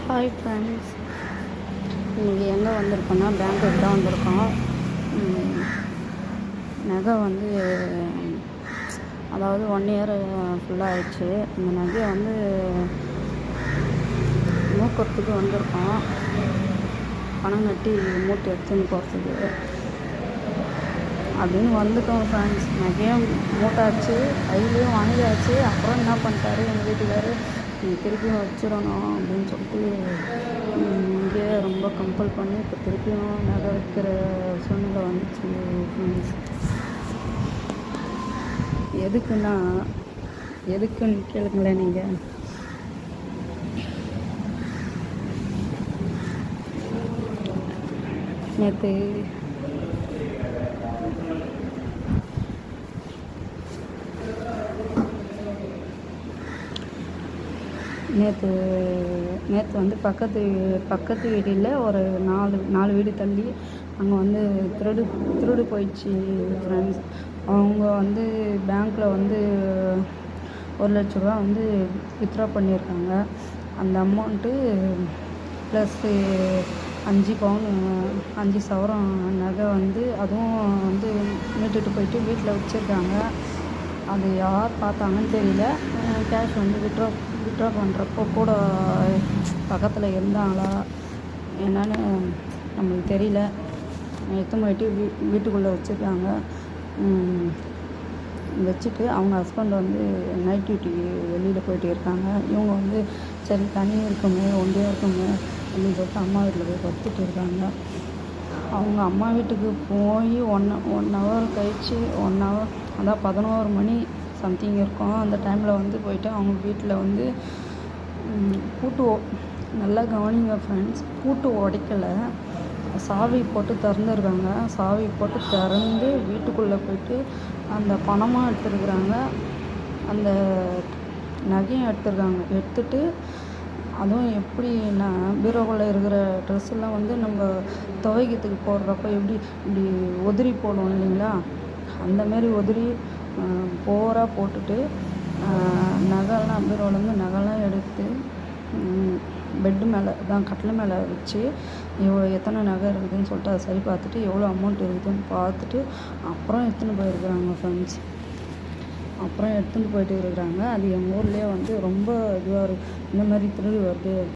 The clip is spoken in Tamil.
ஹாய் ஃப்ரெண்ட்ஸ், இன்றைக்கி எங்கே வந்திருக்கோன்னா பேங்க்குக்கு தான் வந்திருக்கோம். நகை வந்து அதாவது 1 இயர் ஃபுல்லாக ஆயிடுச்சு. இந்த நகையை வந்து மூக்கிறதுக்கு வந்திருக்கோம். பணம் கட்டி மூட்டை எடுத்துன்னு போகிறதுக்கு அப்படின்னு வந்துட்டோம் ஃப்ரெண்ட்ஸ். நகையும் மூட்டாச்சு, கையிலையும் வாங்கியாச்சு. அப்புறம் என்ன பண்ணிட்டாரு எங்கள் வீட்டுக்காரு, நீ திருப்பியும் வச்சிடணும் அப்படின்னு சொல்லிட்டு இங்கே ரொம்ப கம்பல் பண்ணி இப்போ திருப்பியும் நகை வைக்கிற சூழ்நிலை வந்துச்சு ஃப்ரெண்ட்ஸ். எதுக்குன்னு கேளுங்களேன். நீங்கள் நேற்று வந்து பக்கத்து வீட்டில் ஒரு 4 வீடு தள்ளி அங்கே வந்து திருடு போயிடுச்சு ஃப்ரெண்ட்ஸ். அவங்க வந்து பேங்க்கில் வந்து 1 லட்ச ரூபா வந்து வித்ட்ரா பண்ணியிருக்காங்க. அந்த அமௌண்ட்டு ப்ளஸ்ஸு 5 பவுன் 5 சவரம் நகை வந்து அதுவும் வந்து மீட்டுட்டு போயிட்டு வீட்டில் வச்சுருக்காங்க. அது யார் பார்த்தாங்கன்னு தெரியல. கேஷ் வந்து வித்ட்ரா பண்ணுறப்போ கூட பக்கத்தில் இருந்தாங்களா என்னன்னு நம்மளுக்கு தெரியல. எடுத்து போயிட்டு வீட்டுக்குள்ளே வச்சுருக்காங்க. வச்சுட்டு அவங்க ஹஸ்பண்ட் வந்து நைட் டியூட்டிக்கு வெளியில் போயிட்டு இருக்காங்க. இவங்க வந்து சரி தனியாக இருக்குமே, ஒண்டியாக இருக்குமே அப்படின்னு சொல்லிட்டு அம்மா வீட்டில் போய் படுத்துட்டு இருக்காங்க. அவங்க அம்மா வீட்டுக்கு போய் ஒன் ஹவர் கழித்து 1 ஹவர் அதான் 11 மணி சம்திங் இருக்கும். அந்த டைமில் வந்து போயிட்டு அவங்க வீட்டில் வந்து பூட்டு நல்லா கவனிங்க ஃப்ரெண்ட்ஸ், பூட்டு உடைக்கலை, சாவி போட்டு திறந்துருக்காங்க. சாவி போட்டு திறந்து வீட்டுக்குள்ளே போயிட்டு அந்த பணமாக எடுத்துருக்குறாங்க, அந்த நகையும் எடுத்துட்டு அதுவும் எப்படின்னா பீரோக்குள்ளே இருக்கிற ட்ரெஸ்ஸெல்லாம் வந்து நம்ம துவைக்கிறதுக்கு போடுறப்ப இப்படி உதிரி போடுவோம் இல்லைங்களா, அந்தமாரி உதிரி போராக போட்டுட்டு நகைலாம் பீரோலேருந்து நகைலாம் எடுத்து பெட்டு மேலே தான் கட்டில் மேலே வச்சு எத்தனை நகை இருக்குதுன்னு சொல்லிட்டு அதை சரி பார்த்துட்டு எவ்வளோ அமௌண்ட் இருக்குதுன்னு பார்த்துட்டு அப்புறம் எடுத்துன்னு போயிருக்கிறாங்க ஃப்ரெண்ட்ஸ். அப்புறம் எடுத்துகிட்டு போயிட்டு இருக்கிறாங்க. அது எங்கள் ஊர்லேயே வந்து ரொம்ப இதுவாக இருக்குது, இந்த மாதிரி திருடு வருது.